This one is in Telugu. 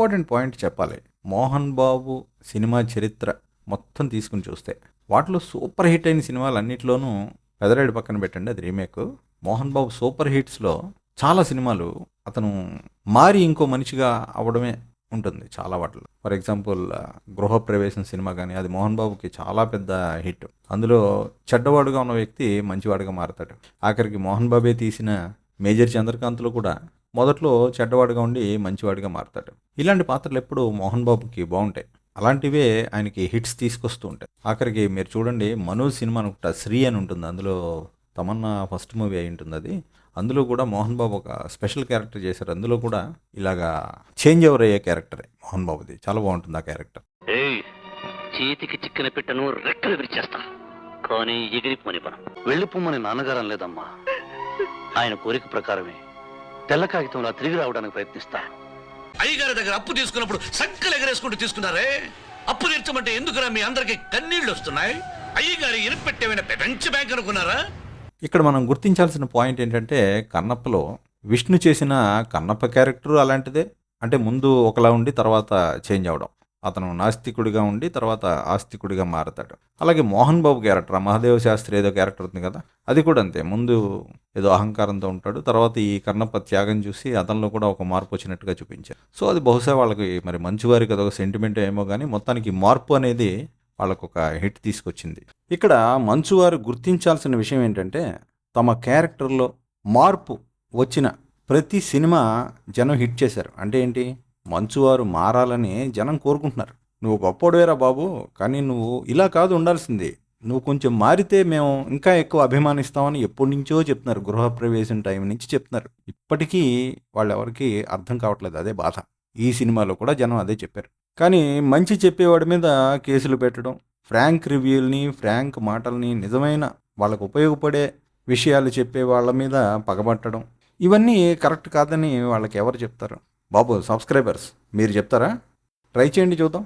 ఇంపార్టెంట్ పాయింట్ చెప్పాలి. 'మోహన్ బాబు' సినిమా చరిత్ర మొత్తం తీసుకొని చూస్తే, వాటిలో సూపర్ హిట్ అయిన సినిమాలన్నిట్లోనూ 'పెదరాయుడు' పక్కన పెట్టండి, అది రీమేక్. 'మోహన్ బాబు' సూపర్ హిట్స్‌లో చాలా సినిమాలు అతను మారి ఇంకో మనిషిగా అవ్వడమే ఉంటుంది చాలా వాటిలో. ఫర్ ఎగ్జాంపుల్ 'గృహప్రవేశం' సినిమా గానీ, అది 'మోహన్ బాబుకి' చాలా పెద్ద హిట్. అందులో చెడ్డవాడుగా ఉన్న వ్యక్తి మంచివాడుగా మారతాడు. ఆఖరికి 'మోహన్ బాబే' తీసిన 'మేజర్ చంద్రకాంత్'లో కూడా మొదట్లో చెడ్డవాడుగా ఉండి మంచివాడిగా మారతాడు. ఇలాంటి పాత్రలు ఎప్పుడు 'మోహన్ బాబుకి' బావుంటాయి. అలాంటివే ఆయనకి హిట్స్ తీసుకొస్తూ ఉంటాయి. ఆఖరికి మీరు చూడండి 'మనోజ్' సినిమా అనుకుంటా 'శ్రీ' అని ఉంటుంది. అందులో తమన్నా ఫస్ట్ మూవీ అయి ఉంటుంది అది. అందులో కూడా 'మోహన్ బాబు' ఒక స్పెషల్ క్యారెక్టర్ చేశారు. అందులో కూడా ఇలాగా చేంజ్ ఓవర్ అయ్యే క్యారెక్టరే 'మోహన్ బాబుది'. చాలా బావుంటుంది ఆ క్యారెక్టర్. ఏయ్, చేతికి చిక్కిన పిట్టను రెక్కలు విరిచేస్తా, కానీ ఎగిరిపోనివ్వను. వెళ్ళిపోమని నాన్నగారు అనలేదమ్మా. ఆయన కోరిక ప్రకారమే తెల్ల కాగితంలా తిరిగి రావడానికి ప్రయత్నిస్తా. అయ్యగారి దగ్గర అప్పు తీసుకున్నప్పుడు సంకలు ఎగరేసుకుంటూ తీసుకున్నారే, అప్పు తీర్చమంటే ఎందుకురా మీ అందరికి కన్నీళ్లు వస్తున్నాయి? అయ్యగారి ఇరుపెట్టేమైనా ప్రపంచ బ్యాంక్ అనుకున్నారా? ఇక్కడ మనం గుర్తించాల్సిన పాయింట్ ఏంటంటే, కన్నప్పలో విష్ణు చేసిన కన్నప్ప క్యారెక్టర్ అలాంటిదే. అంటే ముందు ఒకలా ఉండి తర్వాత చేంజ్ అవ్వడం. అతను నాస్తికుడిగా ఉండి తర్వాత ఆస్తికుడిగా మారతాడు. అలాగే 'మోహన్ బాబు' క్యారెక్టర్, ఆ 'మహాదేవ శాస్త్రి' ఏదో క్యారెక్టర్ ఉంది కదా, అది కూడా అంతే. ముందు ఏదో అహంకారంతో ఉంటాడు, తర్వాత ఈ కన్నప్ప త్యాగం చూసి అతనిలో కూడా ఒక మార్పు వచ్చినట్టుగా చూపించారు. సో అది బహుశా వాళ్ళకి మరి మంచివారికి అదొక సెంటిమెంట్ ఏమో కానీ, మొత్తానికి మార్పు అనేది వాళ్ళకొక హిట్ తీసుకొచ్చింది. ఇక్కడ మంచువారు గుర్తించాల్సిన విషయం ఏంటంటే, తమ క్యారెక్టర్‌లో మార్పు వచ్చిన ప్రతి సినిమా జనం హిట్ చేశారు. అంటే ఏంటి? మంచువారు మారాలని జనం కోరుకుంటున్నారు. "నువ్వు గొప్పోడివేరా బాబు! కానీ నువ్వు ఇలా కాదు ఉండాల్సింది. నువ్వు కొంచెం మారితే మేము ఇంకా ఎక్కువ అభిమానిస్తామని" ఎప్పటినుంచో చెప్తున్నారు. గృహప్రవేశం టైం నుంచి చెప్తున్నారు. ఇప్పటికీ వాళ్ళెవరికీ అర్థం కావట్లేదు. అదే బాధ. ఈ సినిమాలో కూడా జనం అదే చెప్పారు. కానీ మంచి చెప్పేవాడి మీద కేసులు పెట్టడం, ఫ్రాంక్ రివ్యూల్ని, ఫ్రాంక్ మాటల్ని, నిజమైన వాళ్ళకు ఉపయోగపడే విషయాలు చెప్పే వాళ్ళ మీద పగబట్టడం, ఇవన్నీ కరెక్ట్ కాదని వాళ్ళకి ఎవరు చెప్తారు? బాబు సబ్స్క్రైబర్స్, మీరు చెప్తారా? ట్రై చేయండి చూద్దాం.